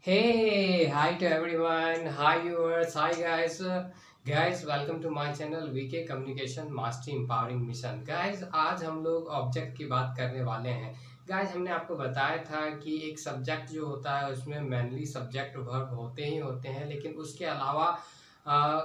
Hey, hi to everyone. Hi viewers. Hi guys. Guys, welcome to my channel VK Communication Mastery Empowering Mission. Guys, आज हम लोग object की बात करने वाले हैं. गाइस हमने आपको बताया था कि एक सब्जेक्ट जो होता है उसमें मेनली सब्जेक्ट वर्ब होते ही होते हैं, लेकिन उसके अलावा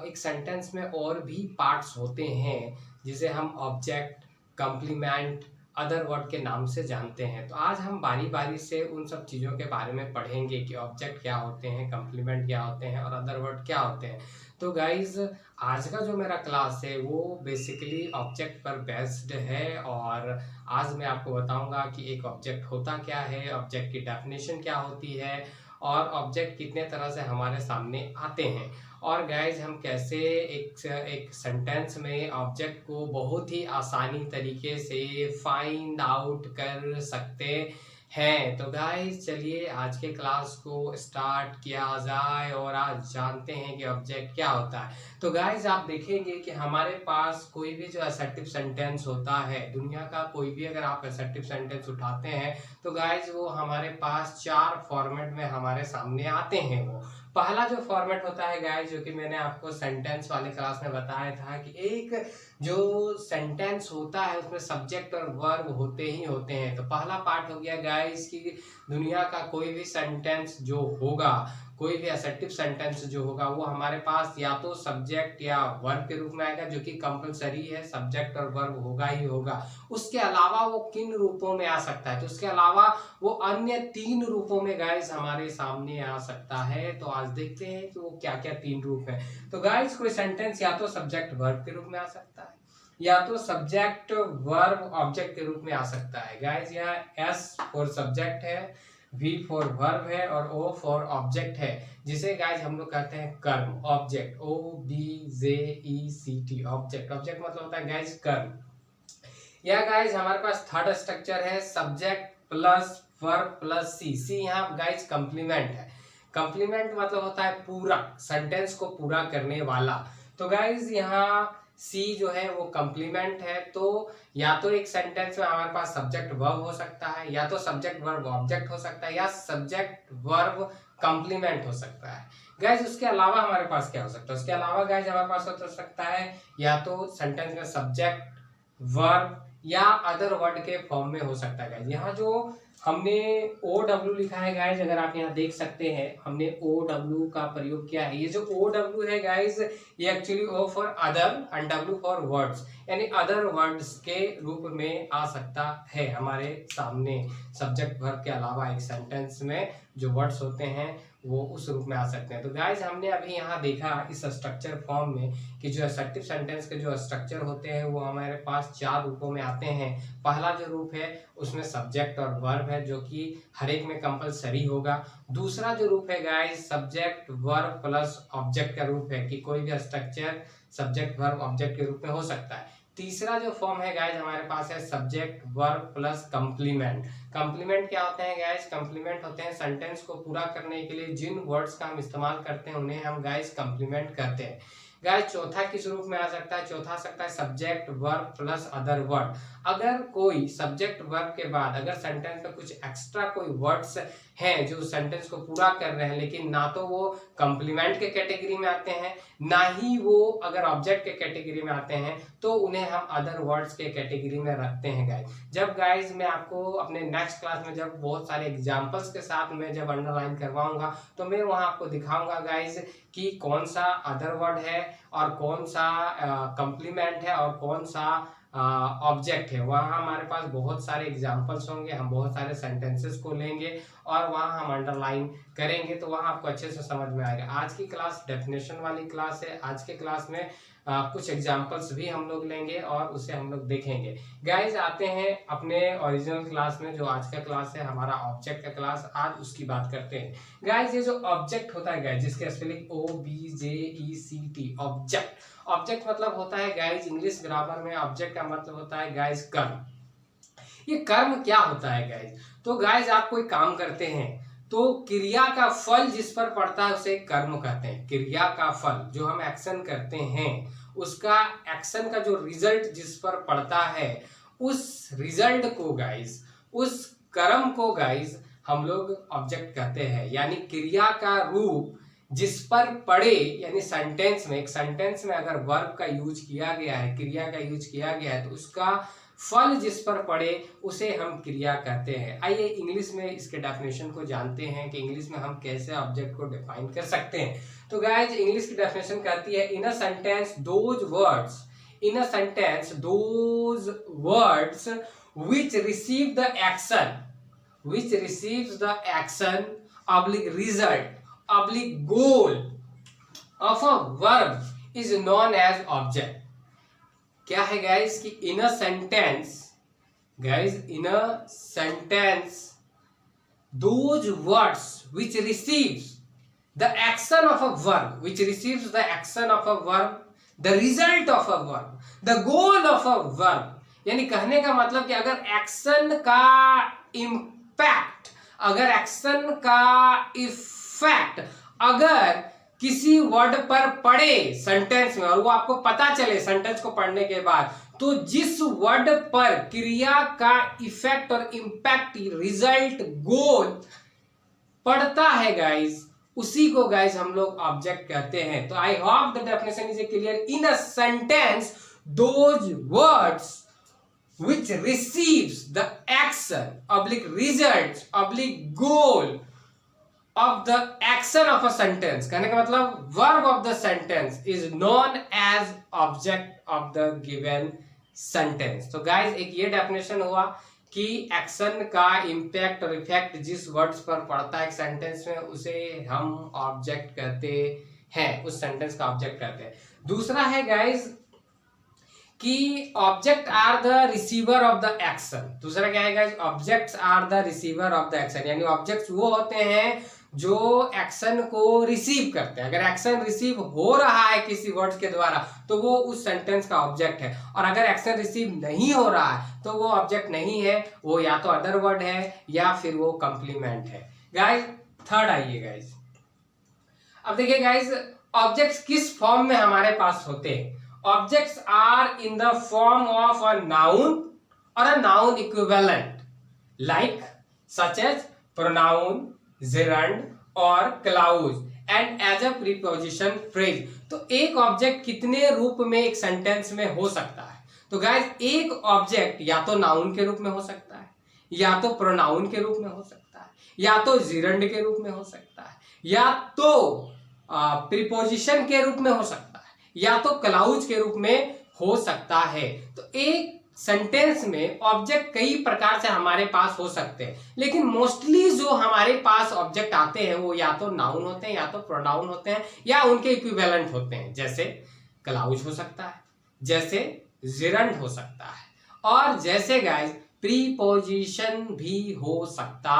एक सेंटेंस में और भी पार्ट्स होते हैं जिसे हम ऑब्जेक्ट, कंप्लीमेंट, अदर वर्ड के नाम से जानते हैं. तो आज हम बारी बारी से उन सब चीज़ों के बारे में पढ़ेंगे कि ऑब्जेक्ट क्या होते हैं, कंप्लीमेंट क्या होते हैं और अदर वर्ड क्या होते हैं. तो गाइज आज का जो मेरा क्लास है वो बेसिकली ऑब्जेक्ट पर बेस्ड है और आज मैं आपको बताऊंगा कि एक ऑब्जेक्ट होता क्या है, ऑब्जेक्ट की डेफिनेशन क्या होती है और ऑब्जेक्ट कितने तरह से हमारे सामने आते हैं और गाइज हम कैसे एक सेंटेंस में ऑब्जेक्ट को बहुत ही आसानी तरीके से फाइंड आउट कर सकते हैं. तो गाइज चलिए आज के क्लास को स्टार्ट किया जाए और आज जानते हैं कि ऑब्जेक्ट क्या होता है. तो गाइज आप देखेंगे कि हमारे पास कोई भी जो असर्टिव सेंटेंस होता है, दुनिया का कोई भी अगर आप असर्टिव सेंटेंस उठाते हैं तो गाइज वो हमारे पास 4 फॉर्मेट में हमारे सामने आते हैं. वो पहला जो फॉर्मेट होता है गाइस, जो कि मैंने आपको सेंटेंस वाले क्लास में बताया था कि एक जो सेंटेंस होता है उसमें सब्जेक्ट और वर्ब होते ही होते हैं. तो पहला पार्ट हो गया गाइस कि दुनिया का कोई भी सेंटेंस जो होगा, कोई भी असर्टिव सेंटेंस जो होगा वो हमारे पास या तो सब्जेक्ट या वर्ब के रूप में आएगा, जो कि कंपलसरी है, सब्जेक्ट और वर्ब होगा ही होगा. उसके अलावा वो किन रूपों में आ सकता है, तो उसके अलावा वो अन्य 3 रूपों में गाइस हमारे सामने आ सकता है. तो आज देखते हैं कि वो क्या क्या 3 रूप है. तो गाइस कोई सेंटेंस या तो सब्जेक्ट वर्ब के रूप में आ सकता है, या तो सब्जेक्ट वर्ब ऑब्जेक्ट के रूप में आ सकता है. गाइस यहाँ एस फॉर सब्जेक्ट है, वी फॉर वर्ब है और ओ फॉर ऑब्जेक्ट है, जिसे गाइस हम लोग कहते हैं कर्म. Object OBJECT object. ऑब्जेक्ट मतलब होता है गाइस कर्म. या गाइस हमारे पास थर्ड स्ट्रक्चर है सब्जेक्ट प्लस वर्ब प्लस सी. सी यहाँ गाइस कंप्लीमेंट है. कंप्लीमेंट मतलब होता है पूरा, सेंटेंस को पूरा करने वाला. तो गाइस यहाँ सी जो है वो कंप्लीमेंट है. तो या तो एक सेंटेंस में हमारे पास सब्जेक्ट वर्ब हो सकता है, या तो सब्जेक्ट वर्ब ऑब्जेक्ट हो सकता है, या सब्जेक्ट वर्ब कंप्लीमेंट हो सकता है. गाइस उसके अलावा हमारे पास क्या हो सकता है, उसके अलावा गाइस हमारे पास हो सकता है या तो सेंटेंस में सब्जेक्ट वर्ब या अदर वर्ड के फॉर्म में हो सकता है. गाइस यहाँ जो हमने OW लिखा है गाइस, अगर आप यहाँ देख सकते हैं हमने OW का प्रयोग किया है. ये जो OW है गाइस ये actually O for other and W for words, यानी अदर वर्ड्स के रूप में आ सकता है हमारे सामने. सब्जेक्ट वर्ब के अलावा एक सेंटेंस में जो वर्ड्स होते हैं वो उस रूप में आ सकते हैं. तो गाइस हमने अभी यहाँ देखा इस स्ट्रक्चर फॉर्म में कि जो असर्टिव सेंटेंस के जो स्ट्रक्चर होते हैं वो हमारे पास 4 रूपों में आते हैं. पहला जो रूप है उसमें सब्जेक्ट और वर्ब है, जो कि हर एक में कंपलसरी होगा. दूसरा जो रूप है guys subject verb plus object का रूप है, कि कोई भी स्ट्रक्चर सब्जेक्ट वर्ब ऑब्जेक्ट के रूप में हो सकता है. तीसरा जो फॉर्म है गाइस हमारे पास है subject verb plus complement. Complement क्या होते हैं गाइस, कंप्लीमेंट होते हैं सेंटेंस को पूरा करने के लिए जिन वर्ड्स का हम इस्तेमाल करते हैं उन्हें हम गाइस कंप्लीमेंट करते हैं. गाइस चौथा किस रूप में आ सकता है, चौथा आ सकता है subject verb plus other word. अगर कोई सब्जेक्ट वर्ब के बाद अगर सेंटेंस में कुछ एक्स्ट्रा कोई वर्ड्स हैं जो सेंटेंस को पूरा कर रहे हैं, लेकिन ना तो वो कंप्लीमेंट के कैटेगरी में आते हैं ना ही वो अगर ऑब्जेक्ट के कैटेगरी में आते हैं, तो उन्हें हम अदर वर्ड्स के कैटेगरी में रखते हैं. गाइस जब गाइस मैं आपको अपने नेक्स्ट क्लास में जब बहुत सारे एग्जांपल्स के साथ में जब अंडरलाइन करवाऊंगा तो मैं वहां आपको दिखाऊंगा गाइस कि कौन सा अदर वर्ड है और कौन सा कंप्लीमेंट है और कौन सा ऑब्जेक्ट है. वहाँ हमारे पास बहुत सारे एग्जांपल्स होंगे, हम बहुत सारे सेंटेंसेस को लेंगे और वहाँ हम अंडरलाइन करेंगे, तो वहाँ आपको अच्छे से समझ में आएगा. आज की क्लास डेफिनेशन वाली क्लास है. आज के क्लास में कुछ एग्जांपल्स भी हम लोग लेंगे और उसे हम लोग देखेंगे. गाइज आते हैं अपने ओरिजिनल क्लास में. जो आज का क्लास है हमारा ऑब्जेक्ट का क्लास, आज उसकी बात करते हैं. गाइज ये जो ऑब्जेक्ट होता है गाइज, जिसके स्पेलिंग OBJECT ऑब्जेक्ट. ऑब्जेक्ट मतलब होता है गाइज इंग्लिश ग्रामर में ऑब्जेक्ट का मतलब होता है गाइज कर्म. ये कर्म क्या होता है गाइज, तो गाइज आप कोई काम करते हैं तो क्रिया का फल जिस पर पड़ता है उसे कर्म कहते हैं. क्रिया का फल जो हम एक्शन करते हैं उसका एक्शन का जो रिजल्ट जिस पर पड़ता है उस रिजल्ट को गाइज, उस कर्म को गाइज हम लोग ऑब्जेक्ट कहते हैं, यानी क्रिया का रूप जिस पर पड़े, यानी सेंटेंस में, एक सेंटेंस में अगर वर्ब का यूज किया गया है, क्रिया का यूज किया गया है, तो उसका फल जिस पर पड़े उसे हम क्रिया कहते हैं। आइए इंग्लिश में इसके डेफिनेशन को जानते हैं कि इंग्लिश में हम कैसे ऑब्जेक्ट को डिफाइन कर सकते हैं। तो गाइज इंग्लिश की डेफिनेशन कहती है, in a sentence those words, in a sentence those words which receive the action, which receives the action oblique result oblique goal of a verb is known as object। क्या है guys कि in a sentence, guys in a sentence those words which receives the action of a verb, which receives the action of a verb, the result of a verb, the goal of a verb, यानी कहने का मतलब कि अगर action का impact, अगर action का effect अगर किसी वर्ड पर पड़े सेंटेंस में, और वो आपको पता चले सेंटेंस को पढ़ने के बाद, तो जिस वर्ड पर क्रिया का इफेक्ट और इम्पैक्ट, रिजल्ट, गोल पड़ता है गाइस, उसी को गाइस हम लोग ऑब्जेक्ट कहते हैं। तो I hope the definition is clear. In a sentence those words which receives the action oblique results oblique goal of the action of a sentence, कहने का मतलब verb of the sentence is known as object of the given sentence। तो guys एक ये definition हुआ कि action का impact और इफेक्ट जिस वर्ड्स पर पड़ता है एक सेंटेंस में, उसे हम ऑब्जेक्ट कहते हैं, उस सेंटेंस का ऑब्जेक्ट कहते हैं। दूसरा है गाइज कि object are the receiver of the action. दूसरा क्या है guys, objects are the receiver of the action, यानी ऑब्जेक्ट्स वो होते हैं जो एक्शन को रिसीव करते हैं। अगर एक्शन रिसीव हो रहा है किसी वर्ड्स के द्वारा तो वो उस सेंटेंस का ऑब्जेक्ट है, और अगर एक्शन रिसीव नहीं हो रहा है तो वो ऑब्जेक्ट नहीं है, वो या तो अदर वर्ड है या फिर वो कंप्लीमेंट है। गाइस थर्ड आइए गाइस, अब देखिए गाइस ऑब्जेक्ट्स किस फॉर्म में हमारे पास होते हैं। Objects are in the form of a noun or a noun equivalent, like such as pronoun, gerund or clause and as a preposition phrase। तो एक ऑब्जेक्ट कितने रूप में एक सेंटेंस में हो सकता है? तो गाइस एक ऑब्जेक्ट या तो नाउन के रूप में हो सकता है, या तो प्रोनाउन के रूप में हो सकता है, या तो जिरंड के रूप में हो सकता है, या तो प्रीपोजिशन के रूप में हो सकता है, या तो क्लाउज के रूप में हो सकता है। तो एक सेंटेंस में ऑब्जेक्ट कई प्रकार से हमारे पास हो सकते हैं, लेकिन मोस्टली जो हमारे पास ऑब्जेक्ट आते हैं वो या तो नाउन होते हैं, या तो प्रोनाउन होते हैं, या उनके इक्विवेलेंट होते हैं। जैसे क्लाउज हो सकता है, जैसे जिरंड हो सकता है, और जैसे गाइज प्रीपोजिशन भी हो सकता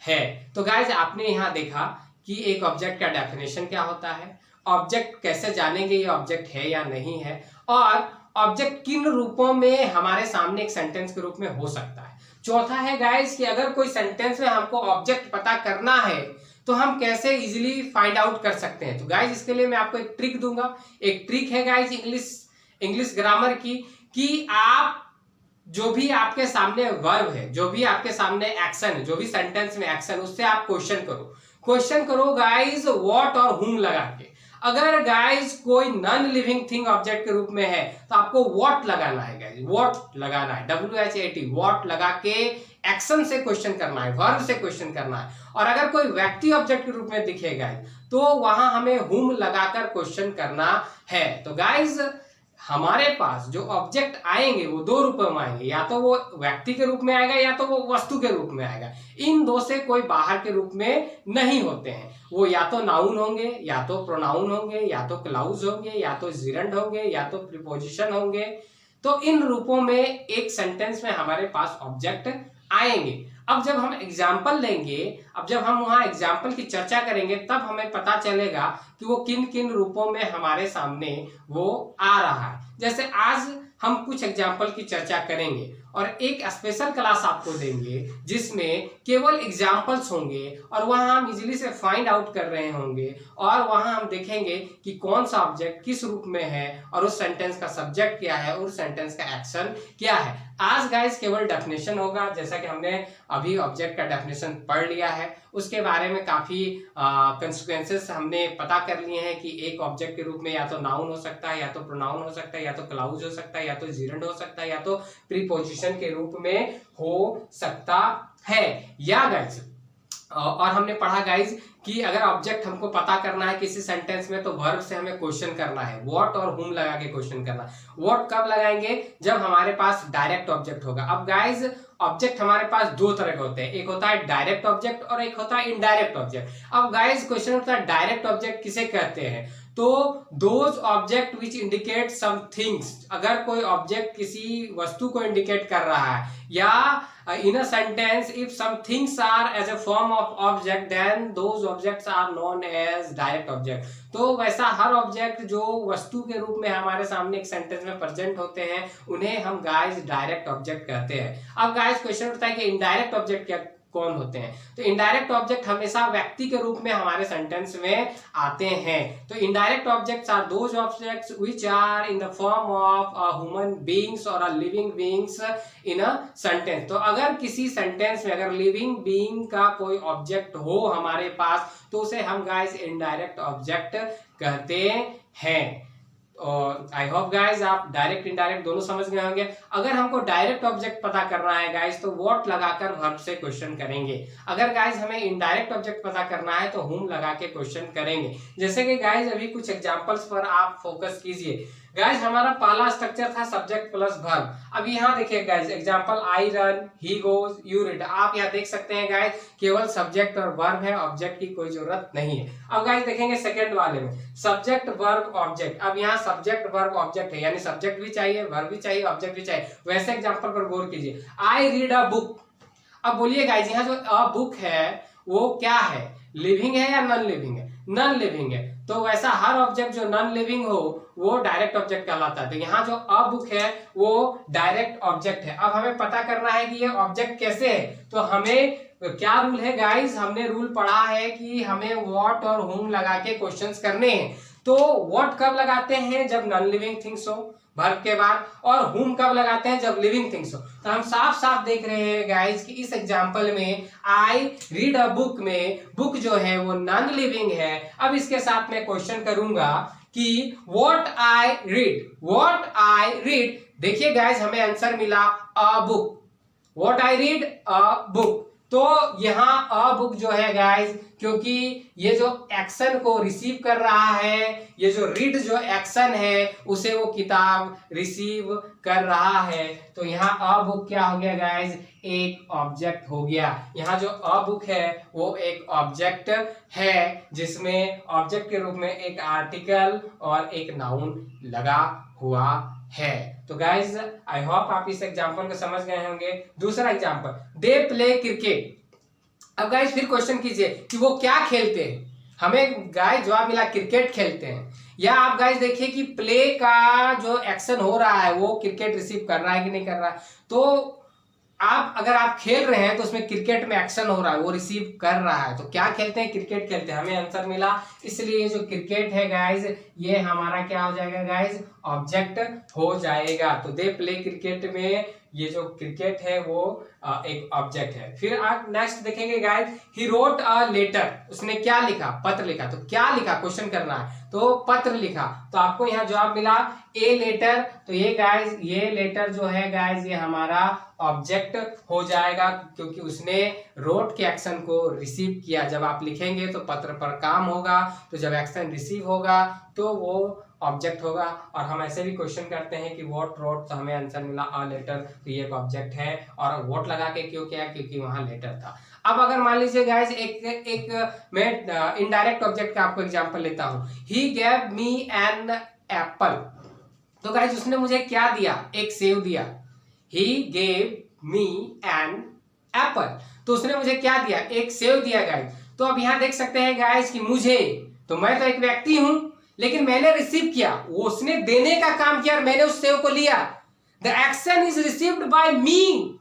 है। तो गाइज आपने यहाँ देखा कि एक ऑब्जेक्ट का डेफिनेशन क्या होता है, ऑब्जेक्ट कैसे जानेंगे ये ऑब्जेक्ट है या नहीं है, और ऑब्जेक्ट किन रूपों में हमारे सामने एक सेंटेंस के रूप में हो सकता है। चौथा है गाइस कि अगर कोई सेंटेंस में हमको ऑब्जेक्ट पता करना है तो हम कैसे इजीली फाइंड आउट कर सकते हैं। तो गाइस इसके लिए मैं आपको एक ट्रिक दूंगा। एक ट्रिक है गाइस इंग्लिश ग्रामर की, कि आप जो भी आपके सामने वर्ब है, जो भी आपके सामने एक्शन है, जो भी सेंटेंस में एक्शन, उससे आप क्वेश्चन करो गाइस व्हाट और हुम लगा के। अगर गाइस कोई नॉन लिविंग थिंग ऑब्जेक्ट के रूप में है तो आपको व्हाट लगाना है गाइस, व्हाट लगाना है, WHAT, व्हाट लगा के एक्शन से क्वेश्चन करना है, वर्ब से क्वेश्चन करना है। और अगर कोई व्यक्ति ऑब्जेक्ट के रूप में दिखेगा तो वहां हमें हुम लगाकर क्वेश्चन करना है। तो गाइस हमारे पास जो ऑब्जेक्ट आएंगे वो दो रूपों में आएंगे, या तो वो व्यक्ति के रूप में आएगा या तो वो वस्तु के रूप में आएगा। इन दो से कोई बाहर के रूप में नहीं होते हैं। वो या तो नाउन होंगे, या तो प्रोनाउन होंगे, या तो क्लाउज होंगे, या तो जिरंड होंगे, या तो प्रीपोजिशन होंगे। तो इन रूपों में एक सेंटेंस में हमारे पास ऑब्जेक्ट आएंगे। अब जब हम एग्जाम्पल लेंगे, अब जब हम वहां एग्जाम्पल की चर्चा करेंगे, तब हमें पता चलेगा कि वो किन किन रूपों में हमारे सामने वो आ रहा है। जैसे आज हम कुछ एग्जाम्पल की चर्चा करेंगे और एक स्पेशल क्लास आपको देंगे जिसमें केवल एग्जाम्पल्स होंगे, और वहां हम इजीली से फाइंड आउट कर रहे होंगे, और वहां हम देखेंगे कि कौन सा ऑब्जेक्ट किस रूप में है, और उस सेंटेंस का सब्जेक्ट क्या है, और उस सेंटेंस का एक्शन क्या है। आज गाइस केवल डेफिनेशन होगा, जैसा कि हमने अभी ऑब्जेक्ट का डेफिनेशन पढ़ लिया है, उसके बारे में काफी कंसिक्वेंसेस हमने पता कर लिए हैं कि एक ऑब्जेक्ट के रूप में या तो नाउन हो सकता है, या तो प्रोनाउन हो सकता है, या तो क्लाउज हो सकता है, या तो जीरेंड हो सकता है, या तो प्रीपोजिशन के रूप में हो सकता है। या गाइस और हमने पढ़ा गाइज कि अगर ऑब्जेक्ट हमको पता करना है किसी सेंटेंस में तो वर्ब से हमें क्वेश्चन करना है, व्हाट और हुम लगा के क्वेश्चन करना है। व्हाट कब लगाएंगे? जब हमारे पास डायरेक्ट ऑब्जेक्ट होगा। अब गाइज ऑब्जेक्ट हमारे पास दो तरह के होते हैं, एक होता है डायरेक्ट ऑब्जेक्ट और एक होता है इनडायरेक्ट ऑब्जेक्ट। अब गाइज क्वेश्चन होता है डायरेक्ट ऑब्जेक्ट किसे कहते हैं? तो those object which indicate some things, अगर कोई ऑब्जेक्ट किसी वस्तु को इंडिकेट कर रहा है, या in a sentence if some things are as a form of object then those objects are known as direct object। तो वैसा हर ऑब्जेक्ट जो वस्तु के रूप में हमारे सामने एक सेंटेंस में प्रेजेंट होते हैं उन्हें हम गाइस डायरेक्ट ऑब्जेक्ट कहते हैं। अब गाइस क्वेश्चन उठता है कि इनडायरेक्ट ऑब्जेक्ट क्या कौन होते हैं? तो इनडायरेक्ट ऑब्जेक्ट हमेशा व्यक्ति के रूप में हमारे सेंटेंस में आते हैं। तो indirect objects are those objects which are in the form of a human beings और a living beings in a sentence. तो अगर किसी सेंटेंस में अगर लिविंग बीइंग का कोई ऑब्जेक्ट हो हमारे पास तो उसे हम गाइस इनडायरेक्ट ऑब्जेक्ट कहते हैं। और आई होप गाइज आप डायरेक्ट इनडायरेक्ट दोनों समझ गए होंगे। अगर हमको डायरेक्ट ऑब्जेक्ट पता करना है गाइज तो व्हाट लगाकर वर्ब से क्वेश्चन करेंगे। अगर गाइज हमें इनडायरेक्ट ऑब्जेक्ट पता करना है तो हुम लगा के क्वेश्चन करेंगे। जैसे कि गाइज अभी कुछ एग्जांपल्स पर आप फोकस कीजिए। गाइज हमारा पहला स्ट्रक्चर था सब्जेक्ट प्लस वर्ब। अब यहाँ देखिए guys example I run, he goes, you read. आप यहाँ देख सकते हैं गाइज केवल सब्जेक्ट और वर्ब है, ऑब्जेक्ट की कोई जरूरत नहीं है। अब गाइज देखेंगे सेकंड वाले में सब्जेक्ट वर्ब ऑब्जेक्ट। अब यहाँ सब्जेक्ट वर्ब ऑब्जेक्ट है, यानी सब्जेक्ट भी चाहिए, वर्ब भी चाहिए, ऑब्जेक्ट भी चाहिए। वैसे एग्जांपल पर गौर कीजिए, आई रीड अ बुक। अब बोलिए गाइज यहाँ जो अ बुक है वो क्या है, लिविंग है या नॉन लिविंग है? नॉन लिविंग है। तो वैसा हर ऑब्जेक्ट जो नॉन लिविंग हो वो डायरेक्ट ऑब्जेक्ट कहलाता है। तो यहाँ जो अ बुक है वो डायरेक्ट ऑब्जेक्ट है। अब हमें पता करना है कि ये ऑब्जेक्ट कैसे है, तो हमें क्या रूल है गाइस, हमने रूल पढ़ा है कि हमें व्हाट और हुम लगा के क्वेश्चंस करने हैं। तो व्हाट कब लगाते हैं? जब नॉन लिविंग थिंग्स हो वर्ब के बाद, और हुम कब लगाते हैं? जब लिविंग थिंग्स हो। तो हम साफ साफ देख रहे हैं गाइस कि इस एग्जांपल में आई रीड अ बुक में बुक जो है वो नॉन लिविंग है। अब इसके साथ मैं क्वेश्चन करूंगा कि what I read, what I read. देखिए गाइस हमें आंसर मिला a book, what I read a book. तो यहाँ अ बुक जो है गाइस, क्योंकि ये जो एक्शन को रिसीव कर रहा है, ये जो रीड जो एक्शन है उसे वो किताब रिसीव कर रहा है। तो यहाँ अ बुक क्या हो गया गाइस, एक ऑब्जेक्ट हो गया। यहाँ जो अ बुक है वो एक ऑब्जेक्ट है जिसमें ऑब्जेक्ट के रूप में एक आर्टिकल और एक नाउन लगा हुआ है। तो गाइज आई होप आप इस एग्जांपल को समझ गए होंगे। दूसरा एग्जांपल, दे प्ले क्रिकेट। अब गाइज फिर क्वेश्चन कीजिए कि वो क्या खेलते हैं। हमें गाइज जवाब मिला क्रिकेट खेलते हैं। या आप गाइज देखिए कि प्ले का जो एक्शन हो रहा है वो क्रिकेट रिसीव कर रहा है कि नहीं कर रहा है। तो आप अगर आप खेल रहे हैं तो उसमें क्रिकेट में एक्शन हो रहा है, वो रिसीव कर रहा है। तो क्या खेलते हैं? क्रिकेट खेलते हैं। हमें आंसर मिला, इसलिए जो क्रिकेट है गाइज ये हमारा क्या हो जाएगा गाइज, ऑब्जेक्ट हो जाएगा। तो दे प्ले क्रिकेट में ये जो क्रिकेट है वो एक ऑब्जेक्ट है। फिर आप नेक्स्ट देखेंगे guys, he wrote a letter. उसने क्या लिखा? पत्र लिखा। तो क्या लिखा क्वेश्चन करना है, तो पत्र लिखा। तो आपको यहाँ जवाब मिला ए लेटर। तो ये गाइज ये लेटर जो है गाइज ये हमारा ऑब्जेक्ट हो जाएगा, क्योंकि उसने रोट के एक्शन को रिसीव किया। जब आप लिखेंगे तो पत्र पर काम होगा, तो जब एक्शन रिसीव होगा तो वो ऑब्जेक्ट होगा। और हम ऐसे भी क्वेश्चन करते हैं कि व्हाट रोट, तो हमें आंसर मिला अ लेटर। तो ये एक ऑब्जेक्ट है। और व्हाट लगा के क्यों किया? क्योंकि वहां लेटर था। अब अगर मान लीजिए गाइस एक मैं इनडायरेक्ट ऑब्जेक्ट का आपको एग्जांपल लेता हूं, he gave me an apple. तो गाइस उसने मुझे क्या दिया? एक सेव दिया। He gave me an apple. तो उसने मुझे क्या दिया? एक सेव दिया गाइस। तो अब यहां देख सकते हैं गाइस कि मुझे, तो मैं तो एक व्यक्ति हूं लेकिन मैंने रिसीव किया, वो उसने देने का काम किया और मैंने उस सेव को लिया। The action is received by me,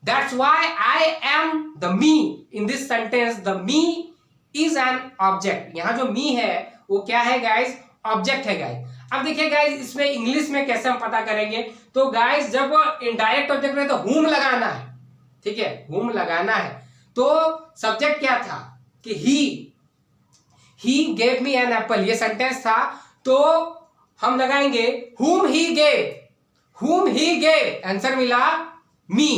that's why I am the me in this sentence. The me is an object. यहां जो मी है वो क्या है गाइस? ऑब्जेक्ट है गाइस। अब देखिए गाइज इसमें इंग्लिश में कैसे हम पता करेंगे, तो गाइज जब इनडायरेक्ट ऑब्जेक्ट में तो हुम लगाना है, ठीक है, हुम लगाना है। तो सब्जेक्ट क्या था कि he gave me an apple, ये सेंटेंस था, तो हम लगाएंगे whom he gave, आंसर मिला me,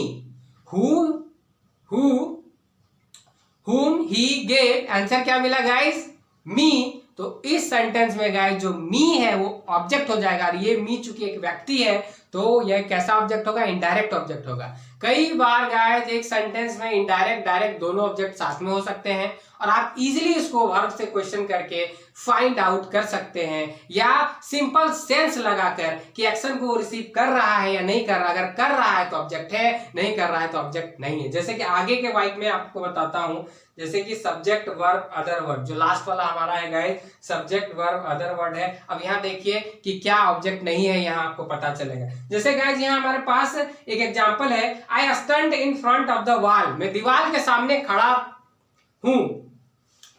whom he gave, answer क्या मिला गाइस, मी। तो इस सेंटेंस में गाइस जो मी है वो ऑब्जेक्ट हो जाएगा, और ये मी चूंकि एक व्यक्ति है तो यह कैसा ऑब्जेक्ट होगा, इनडायरेक्ट ऑब्जेक्ट होगा। कई बार गाइस एक सेंटेंस में इनडायरेक्ट डायरेक्ट दोनों ऑब्जेक्ट साथ में हो सकते हैं, और आप इजीली इसको वर्ब से क्वेश्चन करके फाइंड आउट कर सकते हैं, या सिंपल सेंस लगाकर कि एक्शन को रिसीव कर रहा है या नहीं कर रहा, अगर कर रहा है तो ऑब्जेक्ट है, नहीं कर रहा है तो ऑब्जेक्ट नहीं है। जैसे कि आगे के वाक्य में आपको बताता हूं, जैसे कि सब्जेक्ट वर्ब अदर वर्ड, जो लास्ट वाला हमारा है guys subject verb other word है। अब यहाँ देखिए कि क्या ऑब्जेक्ट नहीं है, यहाँ आपको पता चलेगा। जैसे गाइस यहाँ हमारे पास एक एग्जांपल है, I stand in front of the wall, मैं दीवार के सामने खड़ा हूं।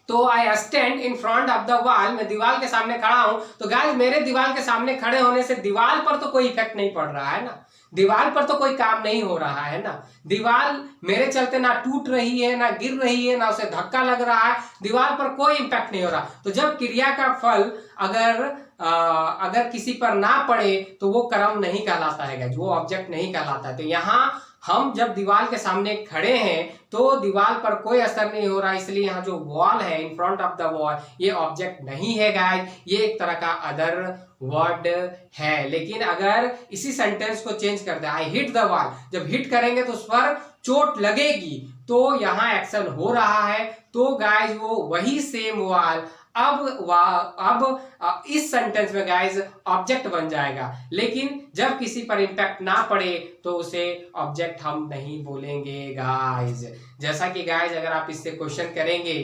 तो I stand in front of the wall, मैं दीवार के सामने खड़ा हूं। तो गाइस मेरे दीवार के सामने खड़े होने से दीवार पर तो कोई इफेक्ट नहीं पड़ रहा है ना, दीवार पर तो कोई काम नहीं हो रहा है ना, दीवार मेरे चलते ना टूट रही है, ना गिर रही है, ना उसे धक्का लग रहा है, दीवार पर कोई इंपैक्ट नहीं हो रहा। तो जब क्रिया का फल अगर किसी पर ना पड़े तो वो कर्म नहीं कहलाता है, वो ऑब्जेक्ट नहीं कहलाता है। तो यहाँ हम जब दीवार के सामने खड़े हैं तो दीवार पर कोई असर नहीं हो रहा, इसलिए यहाँ जो वॉल है in front of the wall ये ऑब्जेक्ट नहीं है गाइस, ये एक तरह का अदर वर्ड है। लेकिन अगर इसी सेंटेंस को चेंज कर दे, आई हिट द वॉल, जब हिट करेंगे तो उस पर चोट लगेगी, तो यहाँ एक्शन हो रहा है, तो गाइस वो वही सेम वॉल अब इस सेंटेंस में गाइस ऑब्जेक्ट बन जाएगा। लेकिन जब किसी पर इंपैक्ट ना पड़े तो उसे ऑब्जेक्ट हम नहीं बोलेंगे गाइस। जैसा कि गाइस अगर आप इससे क्वेश्चन करेंगे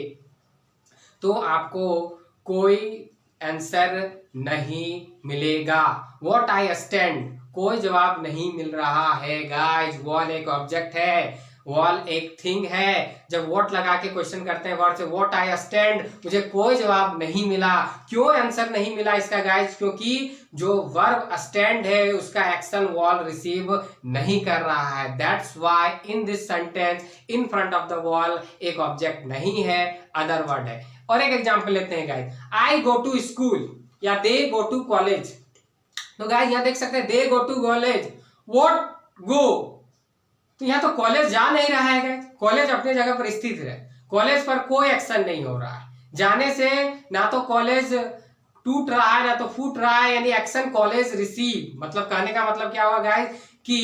तो आपको कोई आंसर नहीं मिलेगा। व्हाट आई स्टैंड, कोई जवाब नहीं मिल रहा है गाइस। वॉल एक ऑब्जेक्ट है, वॉल एक थिंग है। जब व्हाट लगा के क्वेश्चन करते हैं वर्ड से, व्हाट आई स्टैंड, मुझे कोई जवाब नहीं मिला। क्यों आंसर नहीं मिला इसका गाइस, क्योंकि जो वर्ब स्टैंड है उसका एक्शन वॉल रिसीव नहीं कर रहा है। That's why in this sentence in front of the wall एक ऑब्जेक्ट नहीं है, अदर वर्ड है। और एक एग्जांपल लेते हैं guys, I go to school या दे गो टू कॉलेज। तो गाइस यहाँ देख सकते हैं they go to college, what go, तो यहाँ तो कॉलेज जा नहीं रहा है गाइस, कॉलेज अपनी जगह पर स्थित है, कॉलेज पर कोई एक्शन नहीं हो रहा है। जाने से ना तो कॉलेज टूट रहा है ना तो फूट रहा है, यानी एक्शन कॉलेज रिसीव, मतलब कहने का मतलब क्या हुआ गाइस कि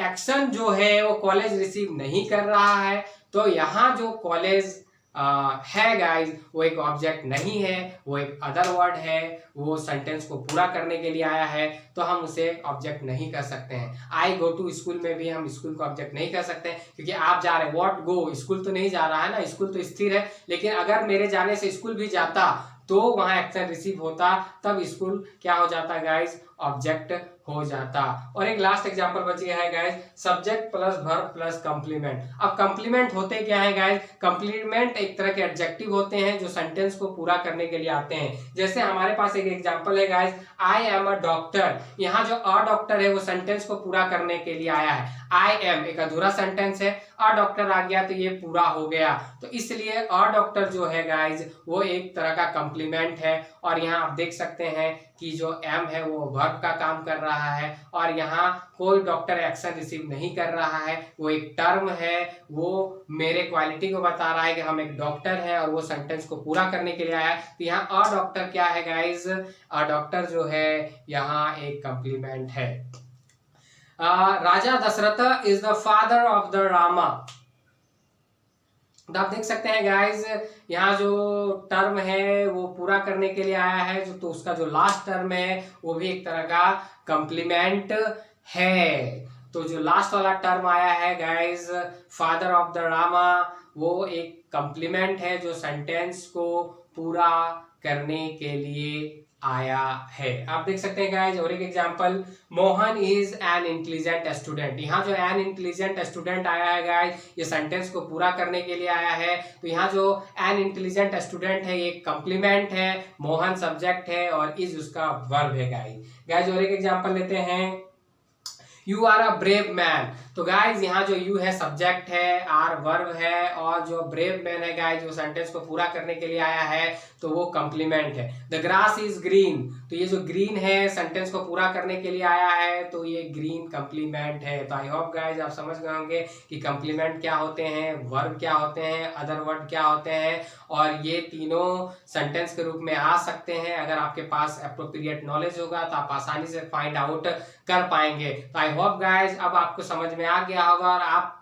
एक्शन जो है वो कॉलेज रिसीव नहीं कर रहा है। तो यहाँ जो कॉलेज है गाइस वो एक ऑब्जेक्ट नहीं है, वो एक अदर वर्ड है, वो सेंटेंस को पूरा करने के लिए आया है, तो हम उसे ऑब्जेक्ट नहीं कर सकते हैं। आई गो टू स्कूल में भी हम स्कूल को ऑब्जेक्ट नहीं कर सकते हैं, क्योंकि आप जा रहे हैं, व्हाट गो, स्कूल तो नहीं जा रहा है ना, स्कूल तो स्थिर है। लेकिन अगर मेरे जाने से स्कूल भी जाता तो वहां एक्शन रिसीव होता, तब स्कूल क्या हो जाता गाइस, ऑब्जेक्ट हो जाता। और एक लास्ट एग्जांपल बच गया है guys, subject plus verb plus complement. अब कंप्लीमेंट होते क्या है गाइस, कंप्लीमेंट एक तरह के एडजेक्टिव होते हैं जो सेंटेंस को पूरा करने के लिए आते हैं। जैसे हमारे पास एक एग्जांपल है guys, I am a doctor, यहाँ जो अ डॉक्टर है वो सेंटेंस को पूरा करने के लिए आया है। आई एम एक अधूरा सेंटेंस है, अ डॉक्टर आ गया तो ये पूरा हो गया, तो इसलिए अ डॉक्टर जो है गाइस वो एक तरह का कंप्लीमेंट है। और यहाँ आप देख सकते हैं कि जो एम है वो वर्ब का काम कर रहा है, और यहाँ कोई डॉक्टर एक्शन रिसीव नहीं कर रहा है, वो एक टर्म है, वो मेरे क्वालिटी को बता रहा है कि हम एक डॉक्टर हैं, और वो सेंटेंस को पूरा करने के लिए आया है। तो यहाँ अ डॉक्टर क्या है गाइस, अ डॉक्टर जो है यहाँ एक कंप्लीमेंट है। Raja Dasharatha is the father of the Rama. तो आप देख सकते हैं गाइस यहाँ जो टर्म है वो पूरा करने के लिए आया है, जो तो उसका जो लास्ट टर्म है वो भी एक तरह का कंप्लीमेंट है। तो जो लास्ट वाला टर्म आया है guys father of the Rama, वो एक कंप्लीमेंट है जो सेंटेंस को पूरा करने के लिए आया है। आप देख सकते हैं गाइज। और एक example, Mohan is an intelligent student. यहाँ जो एन इंटेलिजेंट स्टूडेंट आया है गाइज, ये सेंटेंस को पूरा करने के लिए आया है। तो यहाँ जो एन इंटेलिजेंट स्टूडेंट है ये कंप्लीमेंट है, मोहन सब्जेक्ट है और इज उसका वर्ब है गाइज। और एक एग्जांपल लेते हैं, you are a brave man. तो गाइज यहाँ जो यू है सब्जेक्ट है, आर वर्ब है और जो ब्रेव मैन है गाइज जो सेंटेंस को पूरा करने के लिए आया है तो वो कंप्लीमेंट है। The grass is green. तो ये जो ग्रीन है सेंटेंस को पूरा करने के लिए आया है तो ये ग्रीन कंप्लीमेंट है। तो आई होप गाइज आप समझ गए होंगे कि कंप्लीमेंट क्या होते हैं, वर्ब क्या होते हैं, अदर वर्ड क्या होते हैं और ये तीनों सेंटेंस के रूप में आ सकते हैं। अगर आपके पास एप्रोप्रिएट नॉलेज होगा तो आप आसानी से फाइंड आउट कर पाएंगे। तो आई होप गाइज अब आपको समझ में आ गया होगा और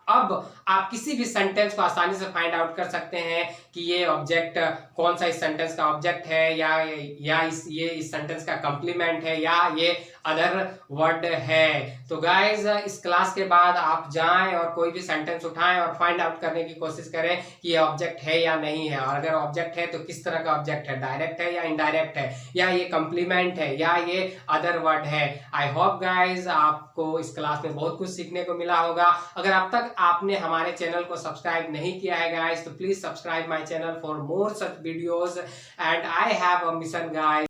आप किसी भी सेंटेंस को आसानी से फाइंड आउट कर सकते हैं कि ये ऑब्जेक्ट कौन सा इस सेंटेंस का ऑब्जेक्ट है या इस सेंटेंस का कंप्लीमेंट है या ये अदर वर्ड है। तो गाइज इस क्लास के बाद आप जाएं और कोई भी सेंटेंस उठाएं और फाइंड आउट करने की कोशिश करें कि ये ऑब्जेक्ट है या नहीं है, और अगर ऑब्जेक्ट है तो किस तरह का ऑब्जेक्ट है, डायरेक्ट है या इनडायरेक्ट है, या ये कंप्लीमेंट है या ये अदर वर्ड है। आई होप गाइज आपको इस क्लास में बहुत कुछ सीखने को मिला होगा। अगर अब तक आपने हमारे चैनल को सब्सक्राइब नहीं किया है गाइज तो please subscribe my channel for more such videos and I have a mission guys.